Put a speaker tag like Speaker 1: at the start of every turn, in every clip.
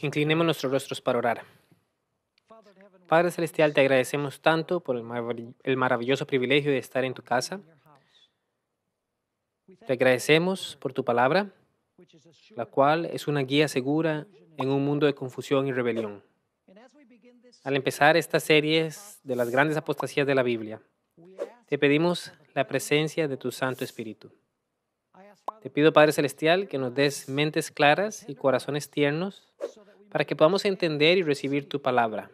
Speaker 1: Inclinemos nuestros rostros para orar. Padre Celestial, te agradecemos tanto por el maravilloso privilegio de estar en tu casa. Te agradecemos por tu palabra, la cual es una guía segura en un mundo de confusión y rebelión. Al empezar estas series de las grandes apostasías de la Biblia, te pedimos la presencia de tu Santo Espíritu. Te pido, Padre Celestial, que nos des mentes claras y corazones tiernos para que podamos entender y recibir tu palabra.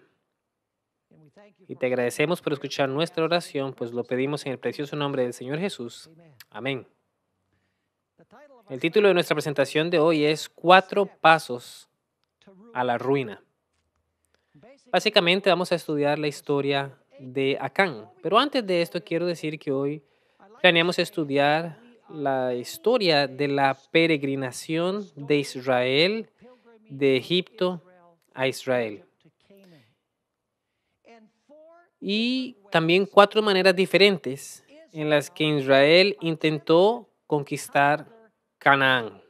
Speaker 1: Y te agradecemos por escuchar nuestra oración, pues lo pedimos en el precioso nombre del Señor Jesús. Amén. El título de nuestra presentación de hoy es 4 pasos a la ruina. Básicamente vamos a estudiar la historia de Acán. Pero antes de esto quiero decir que hoy planeamos estudiar la historia de la peregrinación de Israel de Egipto a Israel. Y también 4 maneras diferentes en las que Israel intentó conquistar Canaán.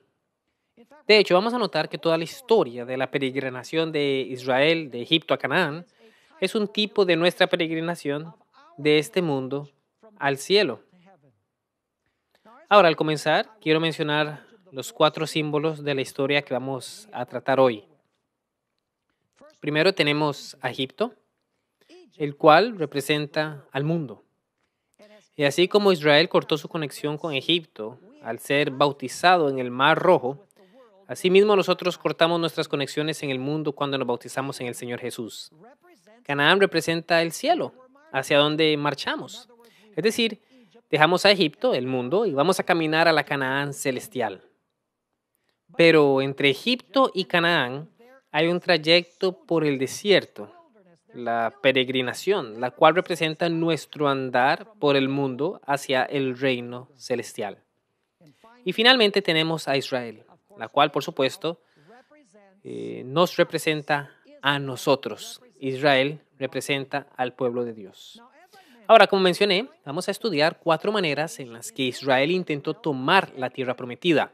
Speaker 1: De hecho, vamos a notar que toda la historia de la peregrinación de Israel de Egipto a Canaán es un tipo de nuestra peregrinación de este mundo al cielo. Ahora, al comenzar, quiero mencionar los 4 símbolos de la historia que vamos a tratar hoy. Primero tenemos a Egipto, el cual representa al mundo. Y así como Israel cortó su conexión con Egipto al ser bautizado en el Mar Rojo, asimismo nosotros cortamos nuestras conexiones en el mundo cuando nos bautizamos en el Señor Jesús. Canaán representa el cielo, hacia donde marchamos. Es decir, dejamos a Egipto, el mundo, y vamos a caminar a la Canaán celestial. Pero entre Egipto y Canaán hay un trayecto por el desierto, la peregrinación, la cual representa nuestro andar por el mundo hacia el reino celestial. Y finalmente tenemos a Israel, la cual, por supuesto, nos representa a nosotros. Israel representa al pueblo de Dios. Ahora, como mencioné, vamos a estudiar 4 maneras en las que Israel intentó tomar la tierra prometida.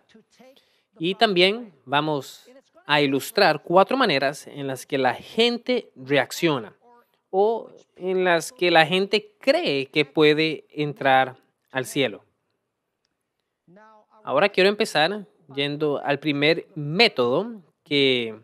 Speaker 1: Y también vamos a ilustrar 4 maneras en las que la gente reacciona o en las que la gente cree que puede entrar al cielo. Ahora quiero empezar yendo al primer método que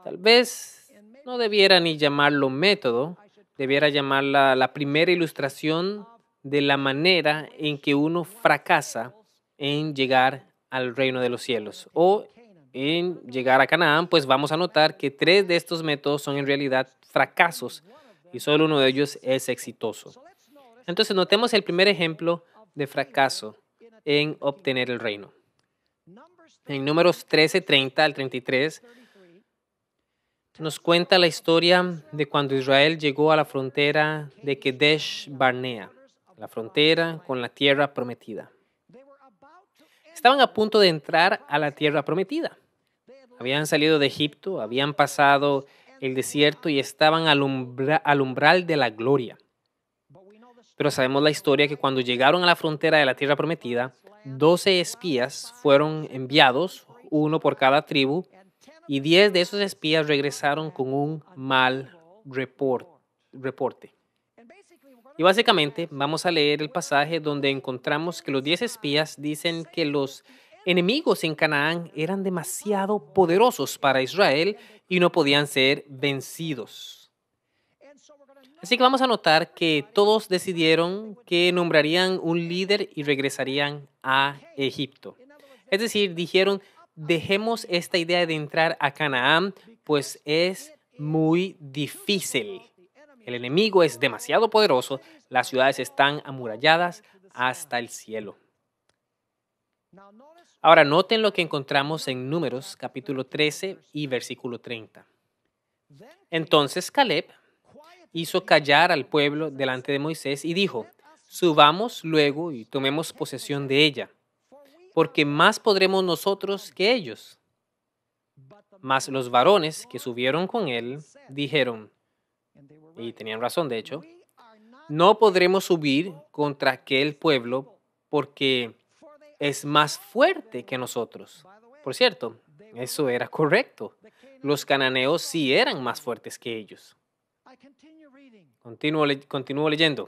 Speaker 1: tal vez no debiera ni llamarlo método, debiera llamarla la primera ilustración de la manera en que uno fracasa en llegar al reino de los cielos o en llegar a Canaán, pues vamos a notar que 3 de estos métodos son en realidad fracasos y solo uno de ellos es exitoso. Entonces notemos el primer ejemplo de fracaso en obtener el reino. En Números 13:30 al 33 nos cuenta la historia de cuando Israel llegó a la frontera de Kedesh Barnea, la frontera con la tierra prometida. Estaban a punto de entrar a la tierra prometida. Habían salido de Egipto, habían pasado el desierto y estaban al umbral de la gloria. Pero sabemos la historia que cuando llegaron a la frontera de la tierra prometida, 12 espías fueron enviados, uno por cada tribu, y 10 de esos espías regresaron con un mal reporte. Y básicamente vamos a leer el pasaje donde encontramos que los 10 espías dicen que los enemigos en Canaán eran demasiado poderosos para Israel y no podían ser vencidos. Así que vamos a notar que todos decidieron que nombrarían un líder y regresarían a Egipto. Es decir, dijeron, dejemos esta idea de entrar a Canaán, pues es muy difícil. El enemigo es demasiado poderoso, las ciudades están amuralladas hasta el cielo. Ahora, noten lo que encontramos en Números, capítulo 13 y versículo 30. Entonces Caleb hizo callar al pueblo delante de Moisés y dijo, subamos luego y tomemos posesión de ella, porque más podremos nosotros que ellos. Mas los varones que subieron con él dijeron, y tenían razón de hecho, no podremos subir contra aquel pueblo porque es más fuerte que nosotros. Por cierto, eso era correcto. los cananeos sí eran más fuertes que ellos. Continúo leyendo.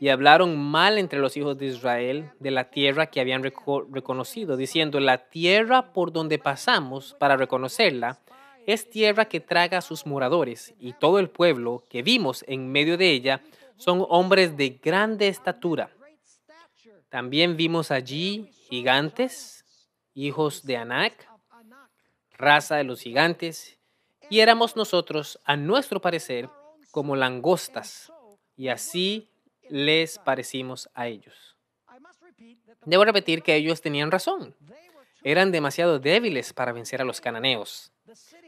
Speaker 1: Y hablaron mal entre los hijos de Israel de la tierra que habían reconocido, diciendo, la tierra por donde pasamos para reconocerla es tierra que traga a sus moradores, y todo el pueblo que vimos en medio de ella son hombres de grande estatura. También vimos allí gigantes, hijos de Anac, raza de los gigantes, y éramos nosotros, a nuestro parecer, como langostas, y así les parecimos a ellos. Debo repetir que ellos tenían razón. Eran demasiado débiles para vencer a los cananeos.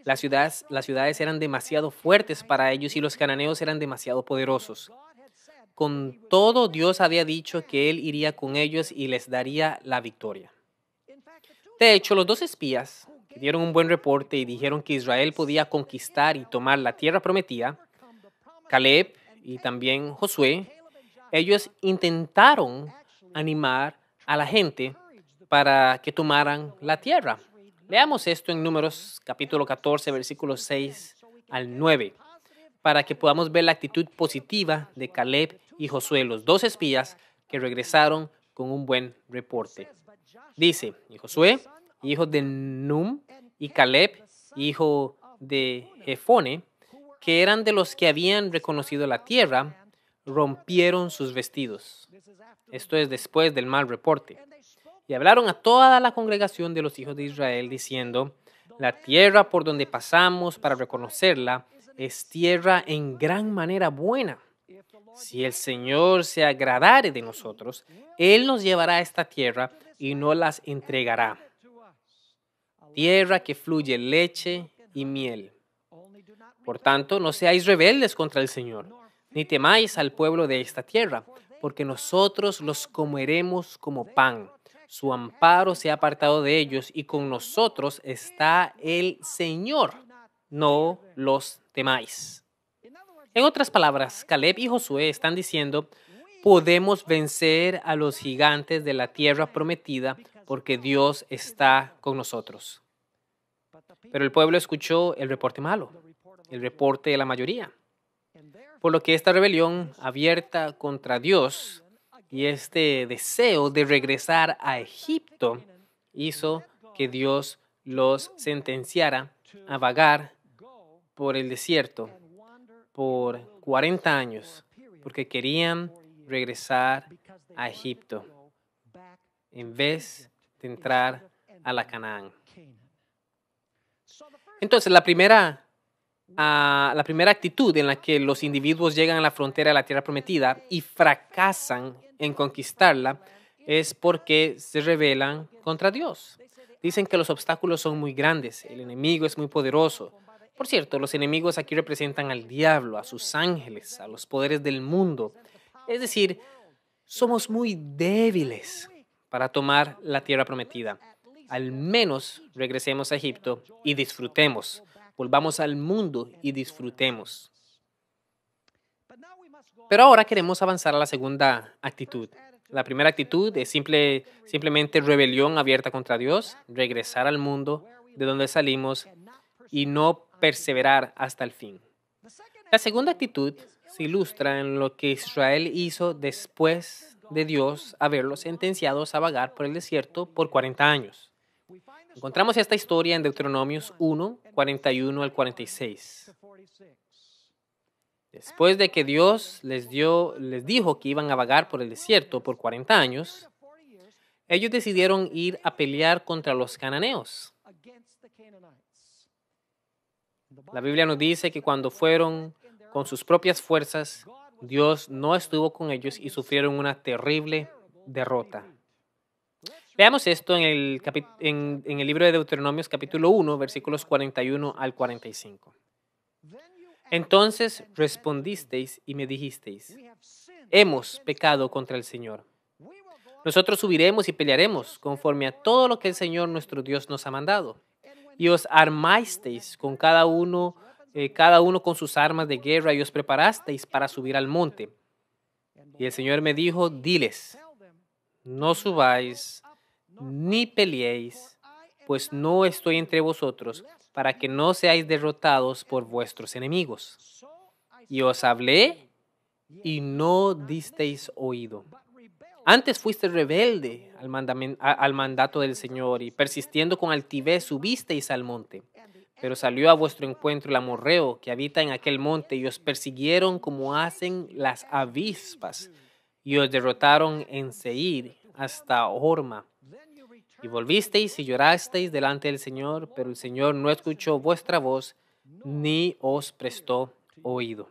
Speaker 1: Las ciudades eran demasiado fuertes para ellos y los cananeos eran demasiado poderosos. Con todo, Dios había dicho que Él iría con ellos y les daría la victoria. De hecho, los dos espías que dieron un buen reporte y dijeron que Israel podía conquistar y tomar la tierra prometida, Caleb y también Josué, ellos intentaron animar a la gente para que tomaran la tierra. Leamos esto en Números capítulo 14, versículos 6 al 9, para que podamos ver la actitud positiva de Caleb y Josué, los dos espías que regresaron con un buen reporte. Dice, y Josué, hijo de Num, y Caleb, hijo de Jefone, que eran de los que habían reconocido la tierra, rompieron sus vestidos. Esto es después del mal reporte. Y hablaron a toda la congregación de los hijos de Israel, diciendo, la tierra por donde pasamos para reconocerla es tierra en gran manera buena. Si el Señor se agradare de nosotros, Él nos llevará a esta tierra y nos las entregará. Tierra que fluye leche y miel. Por tanto, no seáis rebeldes contra el Señor, ni temáis al pueblo de esta tierra, porque nosotros los comeremos como pan. Su amparo se ha apartado de ellos y con nosotros está el Señor. No los temáis. En otras palabras, Caleb y Josué están diciendo, podemos vencer a los gigantes de la tierra prometida porque Dios está con nosotros. Pero el pueblo escuchó el reporte malo, el reporte de la mayoría. Por lo que esta rebelión abierta contra Dios y este deseo de regresar a Egipto hizo que Dios los sentenciara a vagar por el desierto por 40 años, porque querían regresar a Egipto en vez de entrar a la Canaán. Entonces, la primera actitud en la que los individuos llegan a la frontera de la tierra prometida y fracasan en conquistarla es porque se rebelan contra Dios. Dicen que los obstáculos son muy grandes, el enemigo es muy poderoso. Por cierto, los enemigos aquí representan al diablo, a sus ángeles, a los poderes del mundo. Es decir, somos muy débiles para tomar la tierra prometida. Al menos regresemos a Egipto y disfrutemos. Volvamos al mundo y disfrutemos. Pero ahora queremos avanzar a la segunda actitud. La primera actitud es simplemente rebelión abierta contra Dios, regresar al mundo de donde salimos y no perseverar hasta el fin. La segunda actitud se ilustra en lo que Israel hizo después de Dios haberlos sentenciado a vagar por el desierto por 40 años. Encontramos esta historia en Deuteronomios 1, 41 al 46. Después de que Dios les dijo que iban a vagar por el desierto por 40 años, ellos decidieron ir a pelear contra los cananeos. La Biblia nos dice que cuando fueron con sus propias fuerzas, Dios no estuvo con ellos y sufrieron una terrible derrota. Veamos esto en el libro de Deuteronomios capítulo 1, versículos 41 al 45. Entonces respondisteis y me dijisteis, hemos pecado contra el Señor. Nosotros subiremos y pelearemos conforme a todo lo que el Señor nuestro Dios nos ha mandado. Y os armasteis con cada uno con sus armas de guerra y os preparasteis para subir al monte. Y el Señor me dijo, diles, no subáis ni peleéis, pues no estoy entre vosotros, para que no seáis derrotados por vuestros enemigos. Y os hablé y no disteis oído. Antes fuiste rebelde al mandato del Señor y persistiendo con altivez subisteis al monte. Pero salió a vuestro encuentro el amorreo que habita en aquel monte y os persiguieron como hacen las avispas y os derrotaron en Seir hasta Horma. Y volvisteis y llorasteis delante del Señor, pero el Señor no escuchó vuestra voz ni os prestó oído.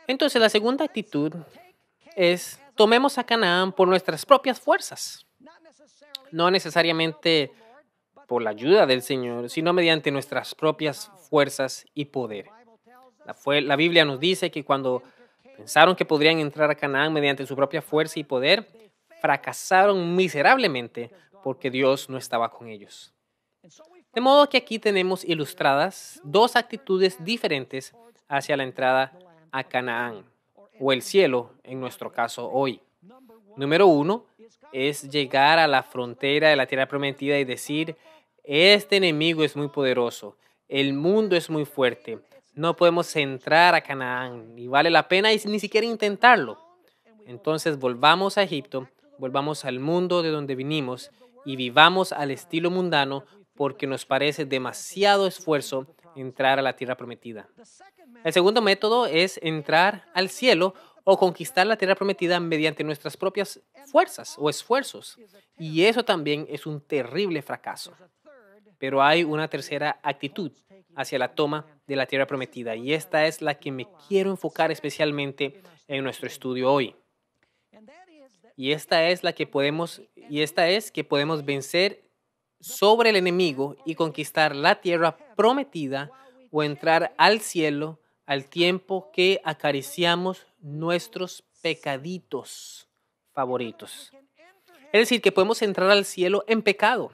Speaker 1: Entonces la segunda actitud es tomemos a Canaán por nuestras propias fuerzas. No necesariamente por la ayuda del Señor, sino mediante nuestras propias fuerzas y poder. La Biblia nos dice que cuando pensaron que podrían entrar a Canaán mediante su propia fuerza y poder, fracasaron miserablemente porque Dios no estaba con ellos. De modo que aquí tenemos ilustradas dos actitudes diferentes hacia la entrada a Canaán, o el cielo en nuestro caso hoy. Número 1 es llegar a la frontera de la tierra prometida y decir, este enemigo es muy poderoso, el mundo es muy fuerte, no podemos entrar a Canaán, ni vale la pena ni siquiera intentarlo. Entonces volvamos a Egipto, volvamos al mundo de donde vinimos y vivamos al estilo mundano porque nos parece demasiado esfuerzo entrar a la tierra prometida. El segundo método es entrar al cielo o conquistar la tierra prometida mediante nuestras propias fuerzas o esfuerzos. Y eso también es un terrible fracaso. Pero hay una tercera actitud hacia la toma de la tierra prometida y esta es la que me quiero enfocar especialmente en nuestro estudio hoy. Y esta es que podemos vencer sobre el enemigo y conquistar la tierra prometida o entrar al cielo al tiempo que acariciamos nuestros pecaditos favoritos. Es decir, que podemos entrar al cielo en pecado.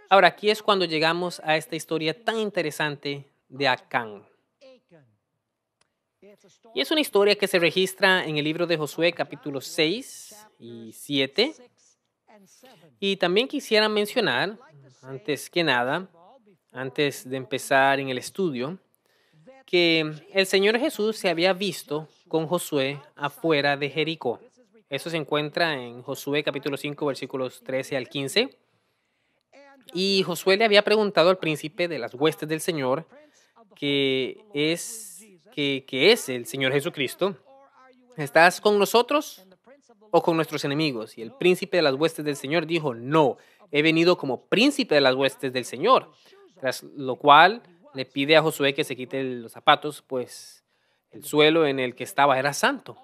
Speaker 1: Ahora, aquí es cuando llegamos a esta historia tan interesante de Acán. Y es una historia que se registra en el libro de Josué, capítulos 6 y 7. Y también quisiera mencionar, antes que nada, antes de empezar en el estudio, que el Señor Jesús se había visto con Josué afuera de Jericó. Eso se encuentra en Josué capítulo 5, versículos 13 al 15. Y Josué le había preguntado al príncipe de las huestes del Señor, que es el Señor Jesucristo, ¿estás con nosotros o con nuestros enemigos? Y el príncipe de las huestes del Señor dijo, no, he venido como príncipe de las huestes del Señor. Tras lo cual le pide a Josué que se quite los zapatos, pues el suelo en el que estaba era santo.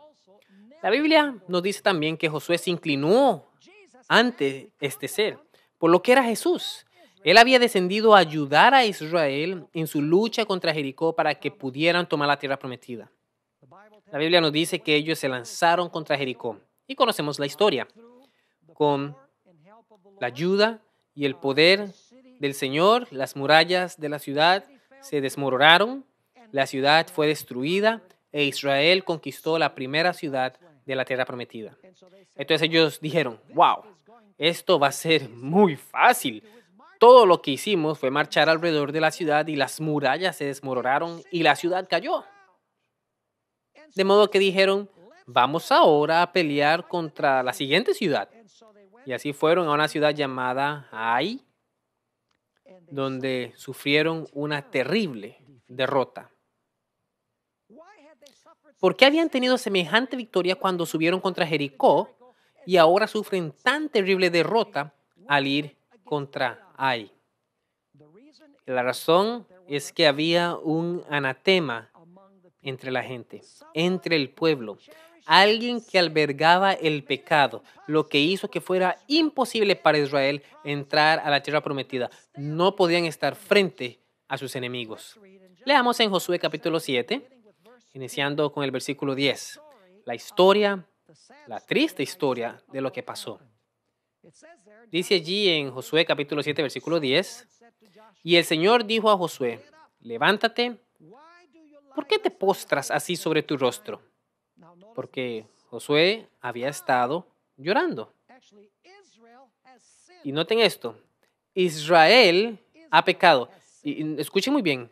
Speaker 1: La Biblia nos dice también que Josué se inclinó ante este ser, por lo que era Jesús. Él había descendido a ayudar a Israel en su lucha contra Jericó para que pudieran tomar la tierra prometida. La Biblia nos dice que ellos se lanzaron contra Jericó y conocemos la historia. Con la ayuda y el poder del Señor, las murallas de la ciudad se desmoronaron, la ciudad fue destruida e Israel conquistó la primera ciudad de la tierra prometida. Entonces ellos dijeron, wow, esto va a ser muy fácil. Todo lo que hicimos fue marchar alrededor de la ciudad y las murallas se desmoronaron y la ciudad cayó. De modo que dijeron, vamos ahora a pelear contra la siguiente ciudad. Y así fueron a una ciudad llamada Ai, donde sufrieron una terrible derrota. ¿Por qué habían tenido semejante victoria cuando subieron contra Jericó y ahora sufren tan terrible derrota al ir contra Ai? La razón es que había un anatema entre la gente, entre el pueblo. Alguien que albergaba el pecado, lo que hizo que fuera imposible para Israel entrar a la tierra prometida. No podían estar frente a sus enemigos. Leamos en Josué capítulo 7, iniciando con el versículo 10. La historia, la triste historia de lo que pasó. Dice allí en Josué capítulo 7, versículo 10, y el Señor dijo a Josué, levántate, ¿por qué te postras así sobre tu rostro? Porque Josué había estado llorando. Y noten esto, Israel ha pecado. Y escuchen muy bien.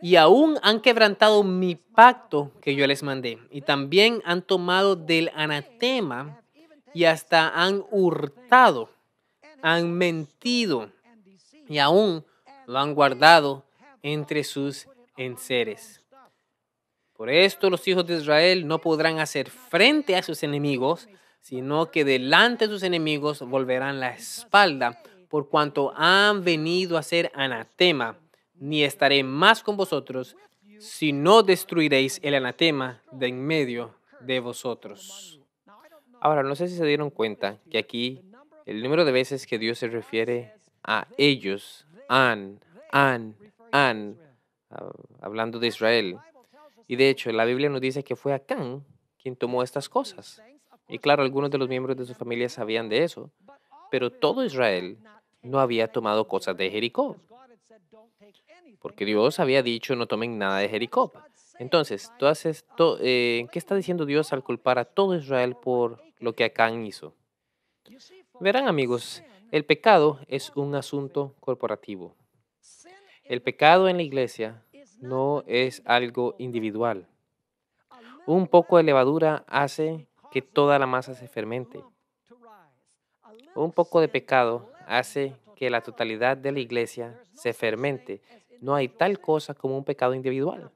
Speaker 1: Y aún han quebrantado mi pacto que yo les mandé. Y también han tomado del anatema y hasta han hurtado, han mentido y aún lo han guardado entre sus enseres. Por esto los hijos de Israel no podrán hacer frente a sus enemigos, sino que delante de sus enemigos volverán la espalda, por cuanto han venido a ser anatema, ni estaré más con vosotros, si no destruiréis el anatema de en medio de vosotros. Ahora, no sé si se dieron cuenta que aquí el número de veces que Dios se refiere a ellos, hablando de Israel. Y de hecho, la Biblia nos dice que fue Acán quien tomó estas cosas. Y claro, algunos de los miembros de su familia sabían de eso, pero todo Israel no había tomado cosas de Jericó, porque Dios había dicho no tomen nada de Jericó. Entonces, ¿qué está diciendo Dios al culpar a todo Israel por lo que Acán hizo? Verán, amigos, el pecado es un asunto corporativo. El pecado en la iglesia no es algo individual. Un poco de levadura hace que toda la masa se fermente. Un poco de pecado hace que la totalidad de la iglesia se fermente. No hay tal cosa como un pecado individual.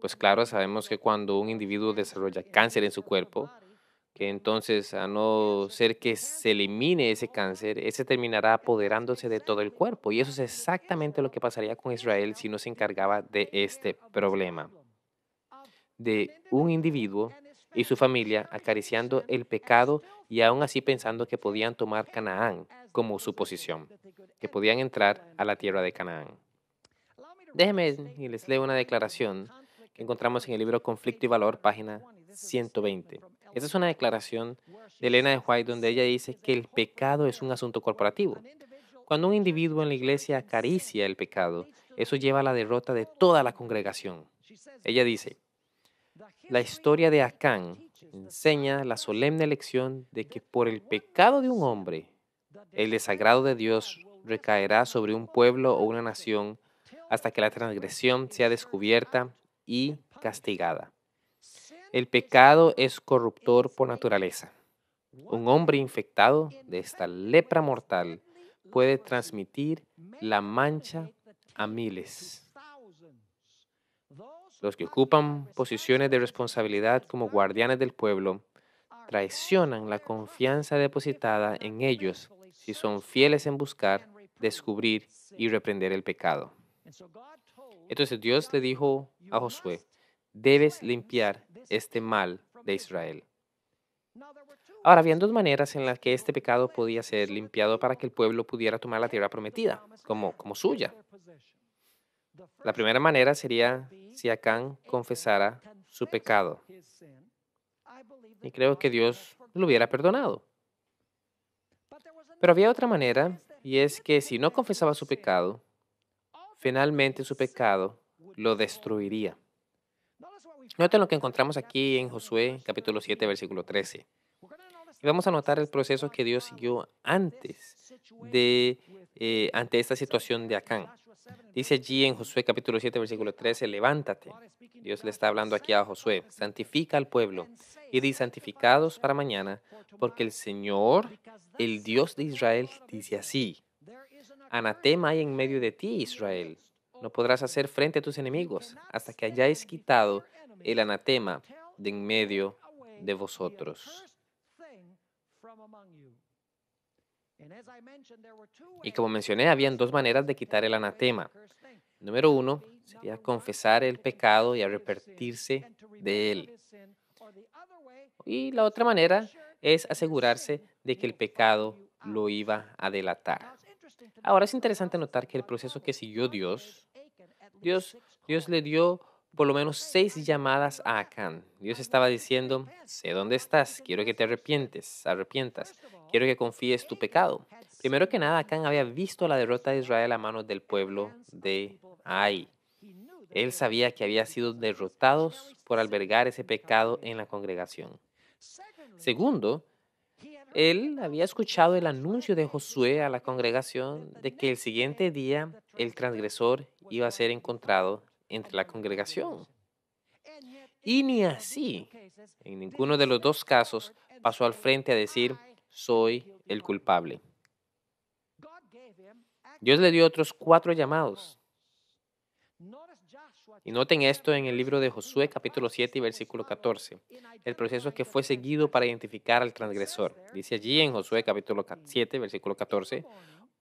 Speaker 1: Pues claro, sabemos que cuando un individuo desarrolla cáncer en su cuerpo, que entonces a no ser que se elimine ese cáncer, ese terminará apoderándose de todo el cuerpo. Y eso es exactamente lo que pasaría con Israel si no se encargaba de este problema. De un individuo y su familia acariciando el pecado y aún así pensando que podían tomar Canaán como su posición, que podían entrar a la tierra de Canaán. Déjenme y les leo una declaración que encontramos en el libro Conflicto y Valor, página 120. Esta es una declaración de Elena de White donde ella dice que el pecado es un asunto corporativo. Cuando un individuo en la iglesia acaricia el pecado, eso lleva a la derrota de toda la congregación. Ella dice, la historia de Acán enseña la solemne lección de que por el pecado de un hombre, el desagrado de Dios recaerá sobre un pueblo o una nación hasta que la transgresión sea descubierta y castigada. El pecado es corruptor por naturaleza. Un hombre infectado de esta lepra mortal puede transmitir la mancha a miles. Los que ocupan posiciones de responsabilidad como guardianes del pueblo traicionan la confianza depositada en ellos si son fieles en buscar, descubrir y reprender el pecado. Entonces Dios le dijo a Josué, debes limpiar este mal de Israel. Ahora, habían dos maneras en las que este pecado podía ser limpiado para que el pueblo pudiera tomar la tierra prometida como suya. La primera manera sería si Acán confesara su pecado. Y creo que Dios lo hubiera perdonado. Pero había otra manera, y es que si no confesaba su pecado, finalmente su pecado lo destruiría. Noten lo que encontramos aquí en Josué capítulo 7, versículo 13. Y vamos a notar el proceso que Dios siguió ante esta situación de Acán. Dice allí en Josué capítulo 7, versículo 13, levántate. Dios le está hablando aquí a Josué, santifica al pueblo y di santificados para mañana, porque el Señor, el Dios de Israel, dice así, anatema hay en medio de ti, Israel. No podrás hacer frente a tus enemigos hasta que hayáis quitado el anatema de en medio de vosotros. Y como mencioné, habían dos maneras de quitar el anatema. Número uno sería confesar el pecado y arrepentirse de él. Y la otra manera es asegurarse de que el pecado lo iba a delatar. Ahora es interesante notar que el proceso que siguió Dios le dio por lo menos 6 llamadas a Acán. Dios estaba diciendo, sé dónde estás, quiero que te arrepientas, quiero que confíes tu pecado. Primero que nada, Acán había visto la derrota de Israel a manos del pueblo de Ai. Él sabía que había sido derrotados por albergar ese pecado en la congregación. Segundo, Él había escuchado el anuncio de Josué a la congregación de que el siguiente día el transgresor iba a ser encontrado entre la congregación. Y ni así, en ninguno de los dos casos, pasó al frente a decir, soy el culpable. Dios le dio otros 4 llamados. Y noten esto en el libro de Josué, capítulo 7 y versículo 14. El proceso que fue seguido para identificar al transgresor. Dice allí en Josué, capítulo 7, versículo 14,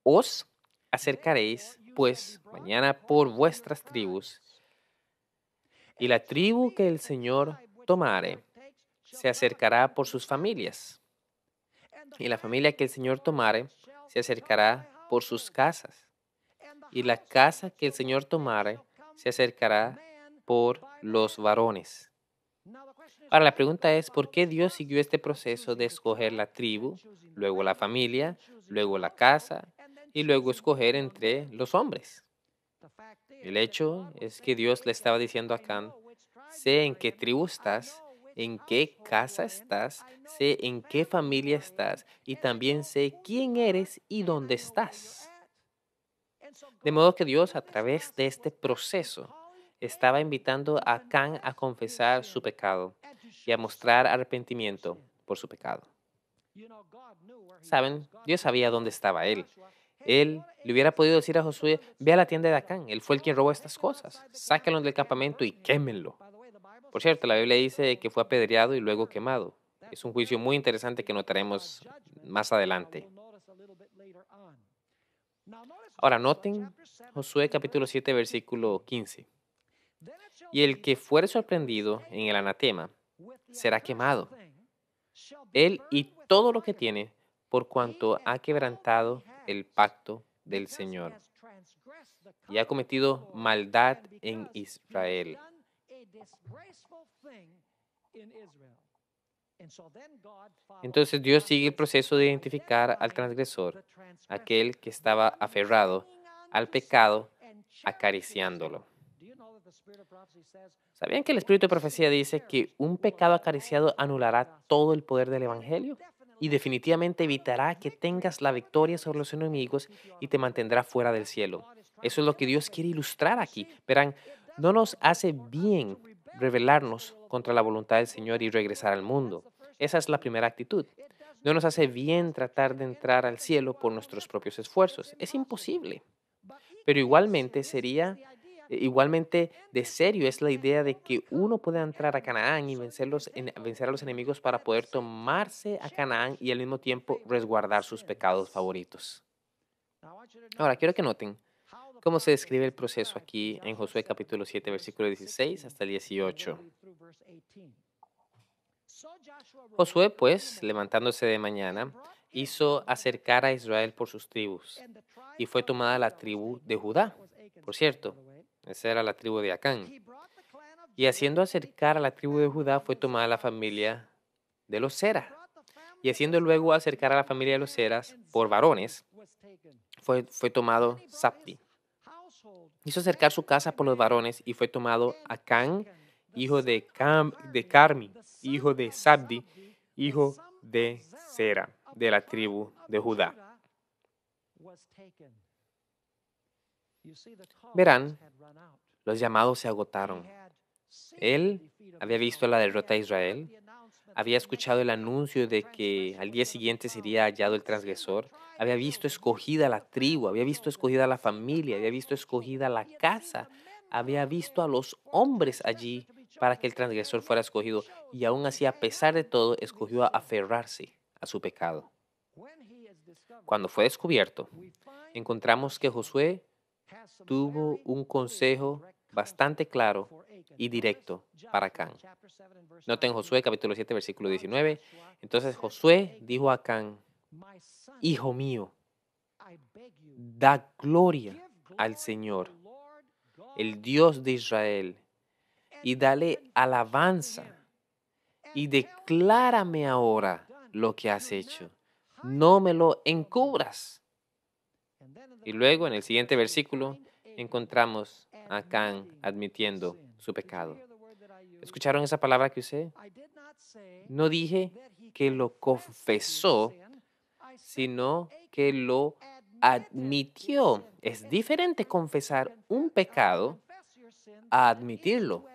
Speaker 1: os acercaréis, pues, mañana por vuestras tribus, y la tribu que el Señor tomare se acercará por sus familias, y la familia que el Señor tomare se acercará por sus casas, y la casa que el Señor tomare se acercará por los varones. Ahora la pregunta es, ¿por qué Dios siguió este proceso de escoger la tribu, luego la familia, luego la casa y luego escoger entre los hombres? El hecho es que Dios le estaba diciendo a Acán, sé en qué tribu estás, en qué casa estás, sé en qué familia estás y también sé quién eres y dónde estás. De modo que Dios, a través de este proceso, estaba invitando a Acán a confesar su pecado y a mostrar arrepentimiento por su pecado. Saben, Dios sabía dónde estaba él. Él le hubiera podido decir a Josué, ve a la tienda de Acán, él fue el quien robó estas cosas, sáquenlo del campamento y quémenlo. Por cierto, la Biblia dice que fue apedreado y luego quemado. Es un juicio muy interesante que notaremos más adelante. Ahora noten Josué capítulo 7, versículo 15. Y el que fuere sorprendido en el anatema será quemado, él y todo lo que tiene, por cuanto ha quebrantado el pacto del Señor y ha cometido maldad en Israel. Entonces Dios sigue el proceso de identificar al transgresor, aquel que estaba aferrado al pecado, acariciándolo. ¿Sabían que el Espíritu de Profecía dice que un pecado acariciado anulará todo el poder del Evangelio? Y definitivamente evitará que tengas la victoria sobre los enemigos y te mantendrá fuera del cielo. Eso es lo que Dios quiere ilustrar aquí. Verán, no nos hace bien rebelarnos contra la voluntad del Señor y regresar al mundo. Esa es la primera actitud. No nos hace bien tratar de entrar al cielo por nuestros propios esfuerzos. Es imposible. Pero igualmente de serio es la idea de que uno pueda entrar a Canaán y vencer a los enemigos para poder tomarse a Canaán y al mismo tiempo resguardar sus pecados favoritos. Ahora, quiero que noten cómo se describe el proceso aquí en Josué capítulo 7, versículo 16 hasta el 18. Josué, pues, levantándose de mañana, hizo acercar a Israel por sus tribus, y fue tomada la tribu de Judá. Por cierto, esa era la tribu de Acán. Y haciendo acercar a la tribu de Judá fue tomada la familia de los Zera. Y haciendo luego acercar a la familia de los Zeras por varones, fue tomado Sabdi. Hizo acercar su casa por los varones y fue tomado Acán, hijo de Carmi, hijo de Sabdi, hijo de Zera, de la tribu de Judá. Verán, los llamados se agotaron. Él había visto la derrota de Israel, había escuchado el anuncio de que al día siguiente sería hallado el transgresor, había visto escogida la tribu, había visto escogida la familia, había visto escogida la casa, había visto a los hombres allí para que el transgresor fuera escogido y aún así, a pesar de todo, escogió aferrarse a su pecado. Cuando fue descubierto, encontramos que Josué tuvo un consejo bastante claro y directo para Acán. Noten Josué capítulo 7 versículo 19. Entonces Josué dijo a Acán, hijo mío, da gloria al Señor, el Dios de Israel, y dale alabanza, y declárame ahora lo que has hecho. No me lo encubras. Y luego en el siguiente versículo encontramos a Acán admitiendo su pecado. ¿Escucharon esa palabra que usé? No dije que lo confesó, sino que lo admitió. Es diferente confesar un pecado a admitirlo.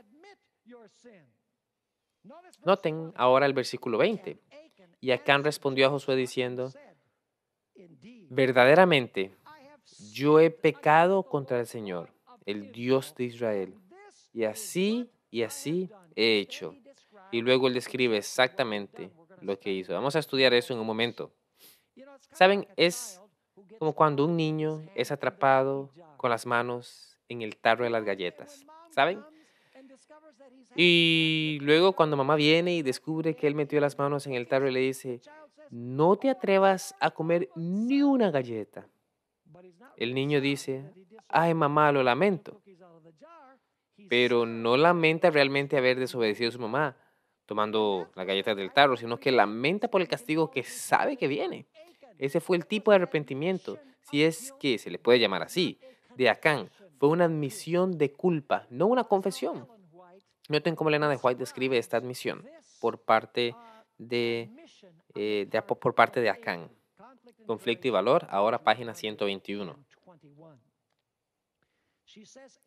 Speaker 1: Noten ahora el versículo 20. Y Acán respondió a Josué diciendo, verdaderamente, yo he pecado contra el Señor, el Dios de Israel, y así he hecho. Y luego él describe exactamente lo que hizo. Vamos a estudiar eso en un momento. ¿Saben? Es como cuando un niño es atrapado con las manos en el tarro de las galletas. ¿Saben? Y luego cuando mamá viene y descubre que él metió las manos en el tarro y le dice, no te atrevas a comer ni una galleta. El niño dice, ay mamá, lo lamento. Pero no lamenta realmente haber desobedecido a su mamá tomando las galletas del tarro, sino que lamenta por el castigo que sabe que viene. Ese fue el tipo de arrepentimiento, si es que se le puede llamar así, de Acán. Fue una admisión de culpa, no una confesión. Noten cómo Elena de White describe esta admisión por parte por parte de Acán. Conflicto y valor, ahora página 121.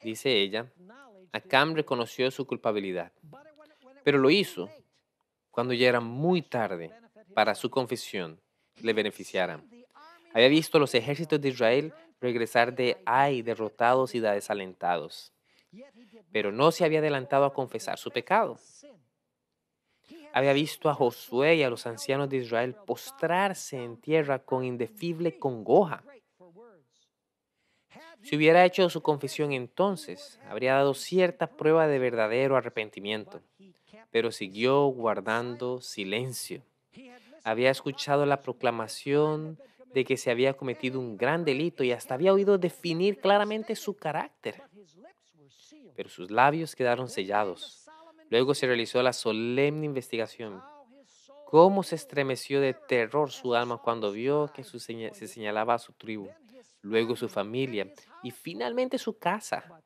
Speaker 1: Dice ella, Acán reconoció su culpabilidad, pero lo hizo cuando ya era muy tarde para su confesión le beneficiara. Había visto los ejércitos de Israel regresar de Ai derrotados y desalentados, pero no se había adelantado a confesar su pecado. Había visto a Josué y a los ancianos de Israel postrarse en tierra con indecible congoja. Si hubiera hecho su confesión entonces, habría dado cierta prueba de verdadero arrepentimiento, pero siguió guardando silencio. Había escuchado la proclamación de que se había cometido un gran delito y hasta había oído definir claramente su carácter, pero sus labios quedaron sellados. Luego se realizó la solemne investigación. Cómo se estremeció de terror su alma cuando vio que se señalaba a su tribu, luego su familia y finalmente su casa.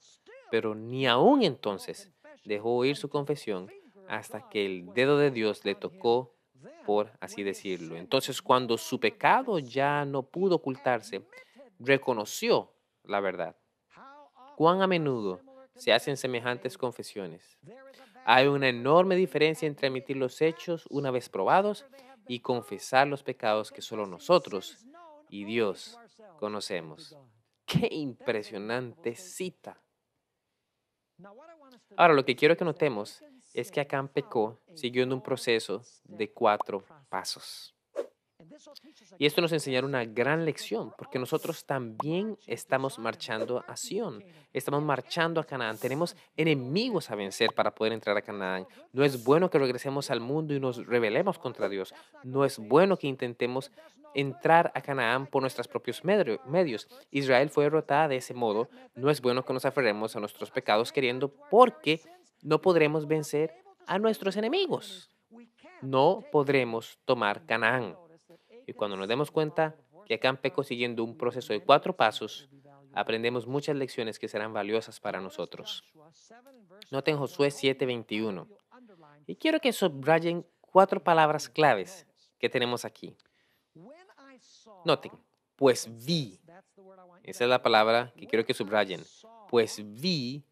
Speaker 1: Pero ni aún entonces dejó oír su confesión hasta que el dedo de Dios le tocó, por así decirlo. Entonces, cuando su pecado ya no pudo ocultarse, reconoció la verdad. ¿Cuán a menudo se hacen semejantes confesiones? Hay una enorme diferencia entre admitir los hechos una vez probados y confesar los pecados que solo nosotros y Dios conocemos. ¡Qué impresionante cita! Ahora, lo que quiero que notemos es que Acán pecó siguiendo un proceso de 4 pasos. Y esto nos enseña una gran lección, porque nosotros también estamos marchando a Sión, estamos marchando a Canaán, tenemos enemigos a vencer para poder entrar a Canaán. No es bueno que regresemos al mundo y nos rebelemos contra Dios. No es bueno que intentemos entrar a Canaán por nuestros propios medios. Israel fue derrotada de ese modo. No es bueno que nos aferremos a nuestros pecados queriendo, porque no podremos vencer a nuestros enemigos. No podremos tomar Canaán. Y cuando nos demos cuenta que Acán pecó siguiendo un proceso de 4 pasos, aprendemos muchas lecciones que serán valiosas para nosotros. Noten Josué 7:21. Y quiero que subrayen 4 palabras claves que tenemos aquí. Noten, pues vi. Esa es la palabra que quiero que subrayen. Pues vi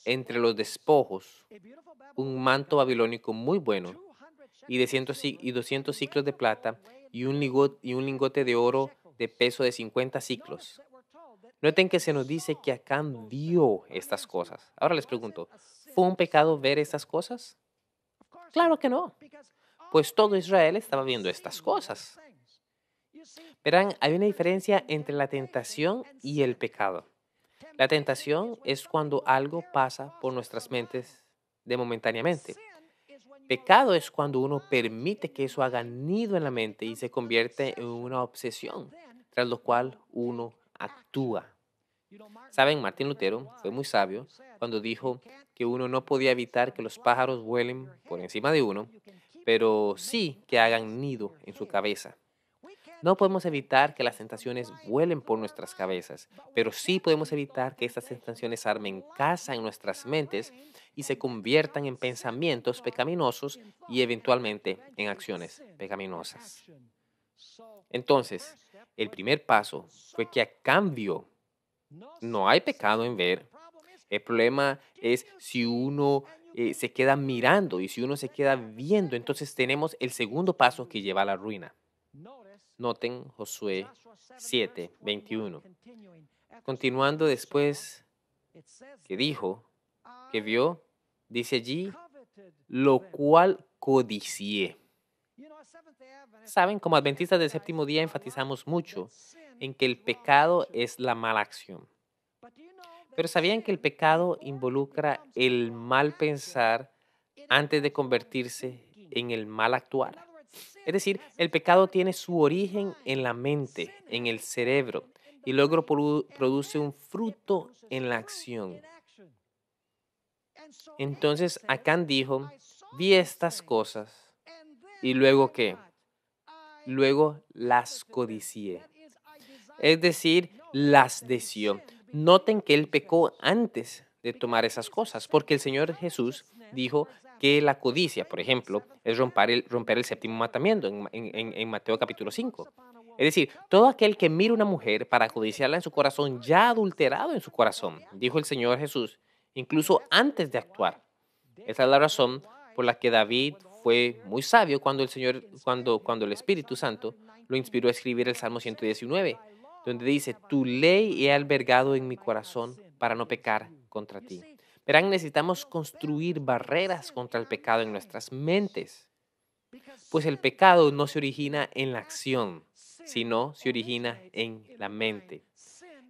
Speaker 1: entre los despojos un manto babilónico muy bueno y 200 ciclos de plata y un lingote de oro de peso de 50 ciclos. Noten que se nos dice que Acán vio estas cosas. Ahora les pregunto, ¿fue un pecado ver estas cosas? Claro que no, pues todo Israel estaba viendo estas cosas. Verán, hay una diferencia entre la tentación y el pecado. La tentación es cuando algo pasa por nuestras mentes de momentáneamente. Pecado es cuando uno permite que eso haga nido en la mente y se convierte en una obsesión, tras lo cual uno actúa. Saben, Martín Lutero fue muy sabio cuando dijo que uno no podía evitar que los pájaros vuelen por encima de uno, pero sí que hagan nido en su cabeza. No podemos evitar que las tentaciones vuelen por nuestras cabezas, pero sí podemos evitar que estas tentaciones armen casa en nuestras mentes y se conviertan en pensamientos pecaminosos y eventualmente en acciones pecaminosas. Entonces, el primer paso fue que a cambio no hay pecado en ver. El problema es si uno se queda mirando y si uno se queda viendo, entonces tenemos el segundo paso que lleva a la ruina. Noten Josué 7:21. Continuando después que dijo, que vio, dice allí, lo cual codicié. Saben, como adventistas del séptimo día enfatizamos mucho en que el pecado es la mala acción. Pero ¿sabían que el pecado involucra el mal pensar antes de convertirse en el mal actuar? Es decir, el pecado tiene su origen en la mente, en el cerebro, y luego produce un fruto en la acción. Entonces Acán dijo, vi estas cosas, y luego ¿qué? Luego las codicié. Es decir, las deseó. Noten que él pecó antes de tomar esas cosas, porque el Señor Jesús dijo que la codicia, por ejemplo, es romper el séptimo mandamiento en Mateo capítulo 5. Es decir, todo aquel que mira una mujer para codiciarla en su corazón ya ha adulterado en su corazón, dijo el Señor Jesús, incluso antes de actuar. Esa es la razón por la que David fue muy sabio cuando el Espíritu Santo lo inspiró a escribir el Salmo 119, donde dice, tu ley he albergado en mi corazón para no pecar contra ti. Verán, necesitamos construir barreras contra el pecado en nuestras mentes, pues el pecado no se origina en la acción, sino se origina en la mente.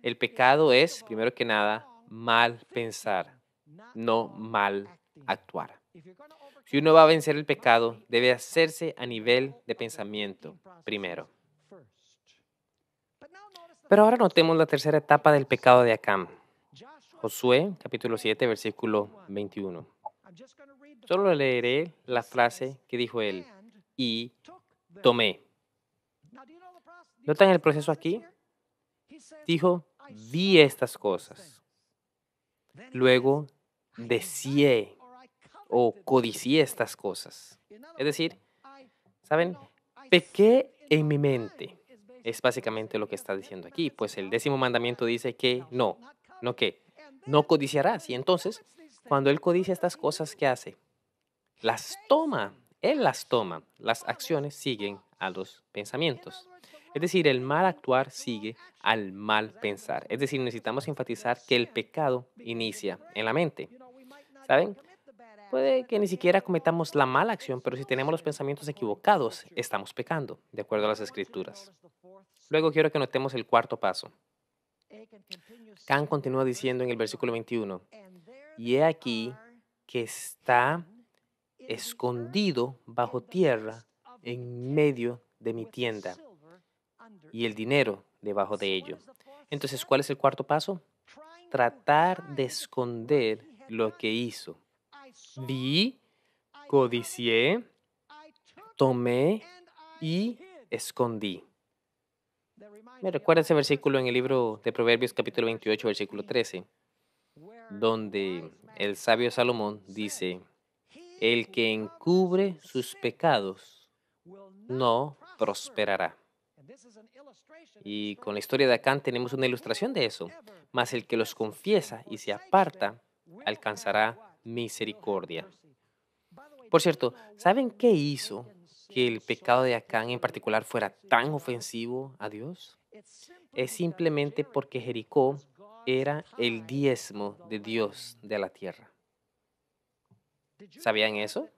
Speaker 1: El pecado es, primero que nada, mal pensar, no mal actuar. Si uno va a vencer el pecado, debe hacerse a nivel de pensamiento primero. Pero ahora notemos la tercera etapa del pecado de Acán. Josué, capítulo 7, versículo 21. Solo leeré la frase que dijo él, y tomé. ¿Notan el proceso aquí? Dijo, vi estas cosas. Luego, deseé o codicié estas cosas. Es decir, ¿saben? Pequé en mi mente. Es básicamente lo que está diciendo aquí. Pues el 10º mandamiento dice que no que, no codiciarás. Y entonces, cuando él codicia estas cosas, ¿qué hace? Las toma. Él las toma. Las acciones siguen a los pensamientos. Es decir, el mal actuar sigue al mal pensar. Es decir, necesitamos enfatizar que el pecado inicia en la mente. ¿Saben? Puede que ni siquiera cometamos la mala acción, pero si tenemos los pensamientos equivocados, estamos pecando, de acuerdo a las escrituras. Luego quiero que notemos el cuarto paso. Can continúa diciendo en el versículo 21, y he aquí que está escondido bajo tierra en medio de mi tienda y el dinero debajo de ello. Entonces, ¿cuál es el cuarto paso? Tratar de esconder lo que hizo. Vi, codicié, tomé y escondí. Me recuerda ese versículo en el libro de Proverbios capítulo 28, versículo 13, donde el sabio Salomón dice, el que encubre sus pecados no prosperará. Y con la historia de Acán tenemos una ilustración de eso. Mas el que los confiesa y se aparta alcanzará misericordia. Por cierto, ¿saben qué hizo que el pecado de Acán en particular fuera tan ofensivo a Dios? Es simplemente porque Jericó era el diezmo de Dios de la tierra. ¿Sabían eso?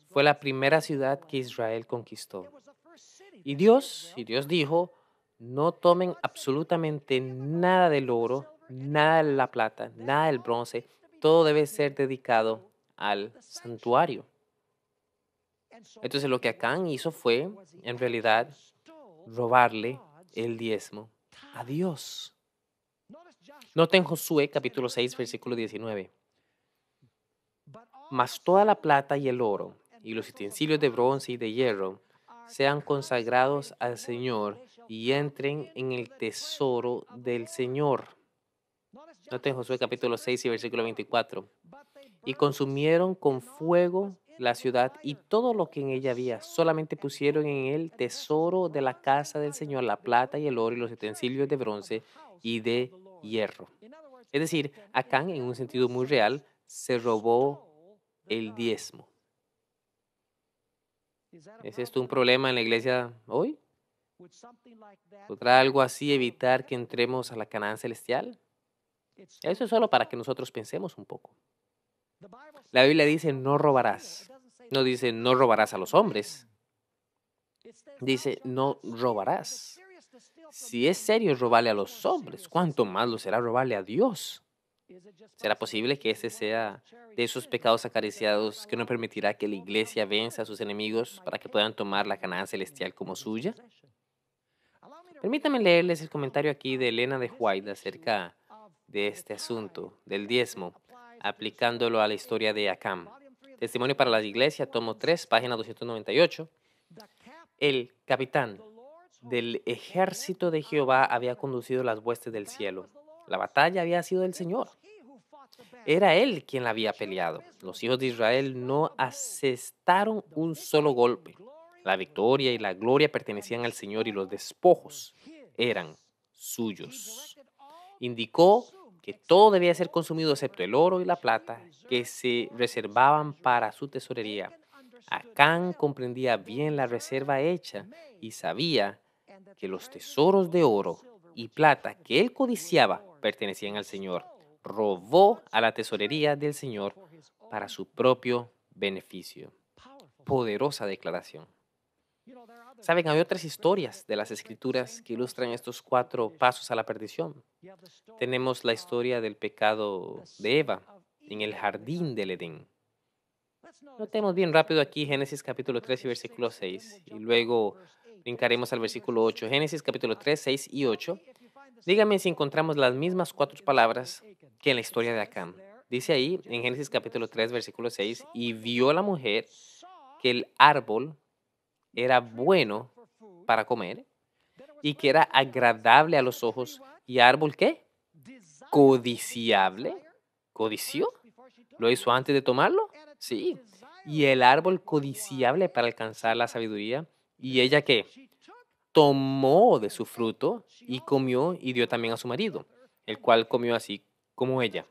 Speaker 1: Fue la primera ciudad que Israel conquistó. Y Dios dijo, no tomen absolutamente nada del oro, nada de la plata, nada del bronce, todo debe ser dedicado al santuario. Entonces lo que Acán hizo fue, en realidad, robarle el diezmo a Dios. Noten Josué capítulo 6, versículo 19. Mas toda la plata y el oro, y los utensilios de bronce y de hierro, sean consagrados al Señor y entren en el tesoro del Señor. Noten Josué capítulo 6 y versículo 24. Y consumieron con fuego la ciudad y todo lo que en ella había. Solamente pusieron en el tesoro de la casa del Señor la plata y el oro y los utensilios de bronce y de hierro. Es decir, Acán, en un sentido muy real, se robó el diezmo. ¿Es esto un problema en la iglesia hoy? ¿Podrá algo así evitar que entremos a la Canaán celestial? Eso es solo para que nosotros pensemos un poco. La Biblia dice no robarás. No dice no robarás a los hombres. Dice no robarás. Si es serio robarle a los hombres, ¿cuánto más lo será robarle a Dios? ¿Será posible que ese sea de esos pecados acariciados que no permitirá que la iglesia venza a sus enemigos para que puedan tomar la Canaán celestial como suya? Permítanme leerles el comentario aquí de Elena de White acerca de este asunto del diezmo, aplicándolo a la historia de Acán. Testimonio para la Iglesia, tomo 3, página 298. El capitán del ejército de Jehová había conducido las huestes del cielo. La batalla había sido del Señor. Era él quien la había peleado. Los hijos de Israel no asestaron un solo golpe. La victoria y la gloria pertenecían al Señor y los despojos eran suyos. Indicó que todo debía ser consumido excepto el oro y la plata que se reservaban para su tesorería. Acán comprendía bien la reserva hecha y sabía que los tesoros de oro y plata que él codiciaba pertenecían al Señor. Robó a la tesorería del Señor para su propio beneficio. Poderosa declaración. Saben, hay otras historias de las Escrituras que ilustran estos 4 pasos a la perdición. Tenemos la historia del pecado de Eva en el jardín del Edén. Notemos bien rápido aquí Génesis capítulo 3 y versículo 6. Y luego brincaremos al versículo 8. Génesis capítulo 3, 6 y 8. Dígame si encontramos las mismas 4 palabras que en la historia de Acán. Dice ahí en Génesis capítulo 3, versículo 6, y vio la mujer que el árbol era bueno para comer y que era agradable a los ojos y árbol ¿qué? Codiciable. ¿Codició? ¿Lo hizo antes de tomarlo? Sí. Y el árbol codiciable para alcanzar la sabiduría. ¿Y ella qué? Tomó de su fruto y comió y dio también a su marido, el cual comió así como ella.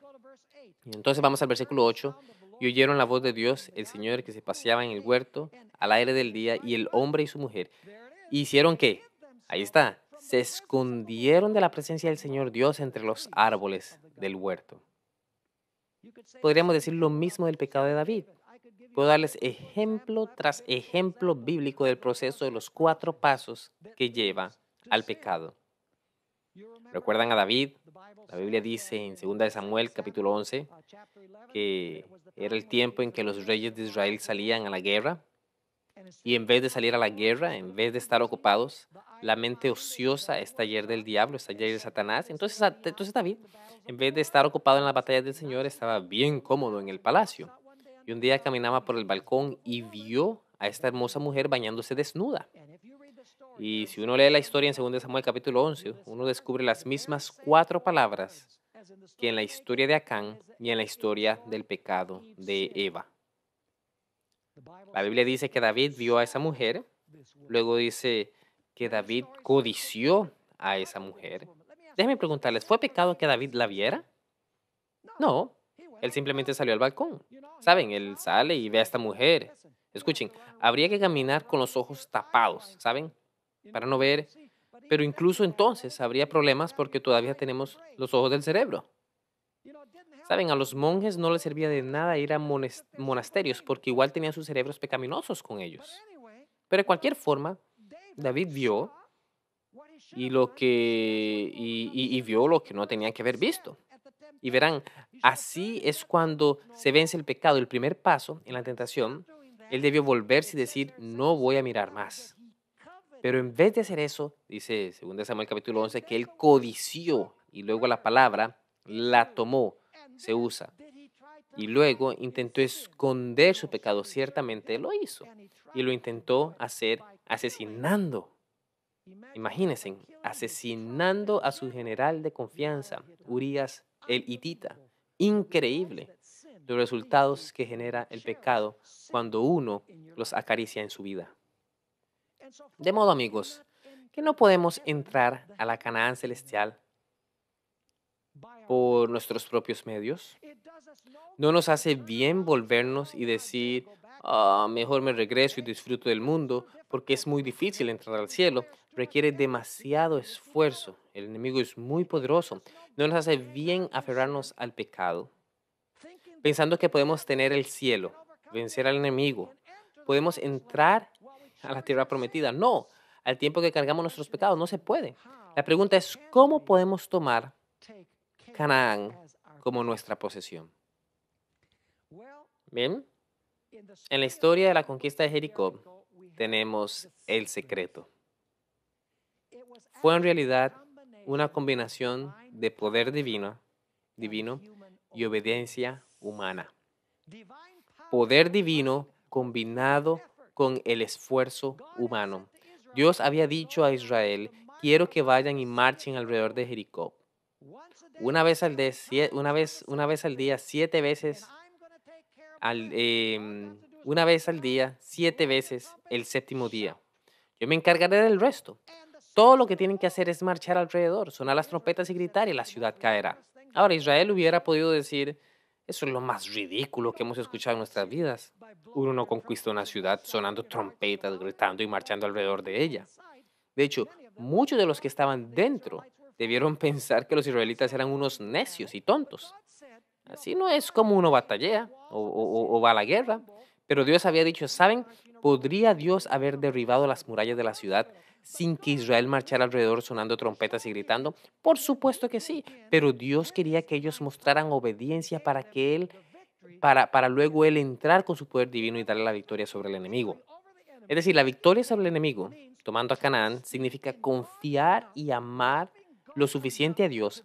Speaker 1: Y entonces vamos al versículo 8. Y oyeron la voz de Dios, el Señor, que se paseaba en el huerto al aire del día, y el hombre y su mujer. ¿Hicieron qué? Ahí está. Se escondieron de la presencia del Señor Dios entre los árboles del huerto. Podríamos decir lo mismo del pecado de David. Puedo darles ejemplo tras ejemplo bíblico del proceso de los 4 pasos que lleva al pecado. ¿Recuerdan a David? La Biblia dice en 2 de Samuel capítulo 11 que era el tiempo en que los reyes de Israel salían a la guerra y en vez de salir a la guerra, en vez de estar ocupados, la mente ociosa es taller del diablo, es taller de Satanás. Entonces David, en vez de estar ocupado en las batallas del Señor, estaba bien cómodo en el palacio. Y un día caminaba por el balcón y vio a esta hermosa mujer bañándose desnuda. Y si uno lee la historia en 2 de Samuel capítulo 11, uno descubre las mismas 4 palabras que en la historia de Acán y en la historia del pecado de Eva. La Biblia dice que David vio a esa mujer, luego dice que David codició a esa mujer. Déjenme preguntarles, ¿fue pecado que David la viera? No, él simplemente salió al balcón. ¿Saben? Él sale y ve a esta mujer. Escuchen, habría que caminar con los ojos tapados, ¿saben? Para no ver, pero incluso entonces habría problemas porque todavía tenemos los ojos del cerebro. Saben, a los monjes no les servía de nada ir a monasterios porque igual tenían sus cerebros pecaminosos con ellos. Pero de cualquier forma, David vio y vio lo que no tenía que haber visto. Y verán, así es cuando se vence el pecado. El primer paso en la tentación, él debió volverse y decir, no voy a mirar más. Pero en vez de hacer eso, dice 2 Samuel capítulo 11, que él codició y luego la palabra la tomó, se usa. y luego intentó esconder su pecado. Ciertamente lo hizo y lo intentó hacer asesinando. Imagínense, asesinando a su general de confianza, Urías el hitita. Increíble los resultados que genera el pecado cuando uno los acaricia en su vida. De modo, amigos, que no podemos entrar a la Canaán celestial por nuestros propios medios. No nos hace bien volvernos y decir, mejor me regreso y disfruto del mundo, porque es muy difícil entrar al cielo. Requiere demasiado esfuerzo. El enemigo es muy poderoso. No nos hace bien aferrarnos al pecado, pensando que podemos tener el cielo, vencer al enemigo. Podemos entrar a la tierra prometida. No, al tiempo que cargamos nuestros pecados, no se puede. La pregunta es, ¿cómo podemos tomar Canaán como nuestra posesión? Bien, en la historia de la conquista de Jericó tenemos el secreto. Fue en realidad una combinación de poder divino y obediencia humana. Poder divino combinado con el esfuerzo humano. Dios había dicho a Israel, quiero que vayan y marchen alrededor de Jericó. Una vez al día, 7 veces una vez al día, 7 veces el séptimo día. Yo me encargaré del resto. Todo lo que tienen que hacer es marchar alrededor, sonar las trompetas y gritar y la ciudad caerá. Ahora, Israel hubiera podido decir, eso es lo más ridículo que hemos escuchado en nuestras vidas. Uno no conquista una ciudad sonando trompetas, gritando y marchando alrededor de ella. De hecho, muchos de los que estaban dentro debieron pensar que los israelitas eran unos necios y tontos. Así no es como uno batallea o va a la guerra. Pero Dios había dicho, ¿saben? ¿Podría Dios haber derribado las murallas de la ciudad sin que Israel marchara alrededor sonando trompetas y gritando? Por supuesto que sí, pero Dios quería que ellos mostraran obediencia para luego Él entrar con su poder divino y darle la victoria sobre el enemigo. Es decir, la victoria sobre el enemigo, tomando a Canaán, significa confiar y amar lo suficiente a Dios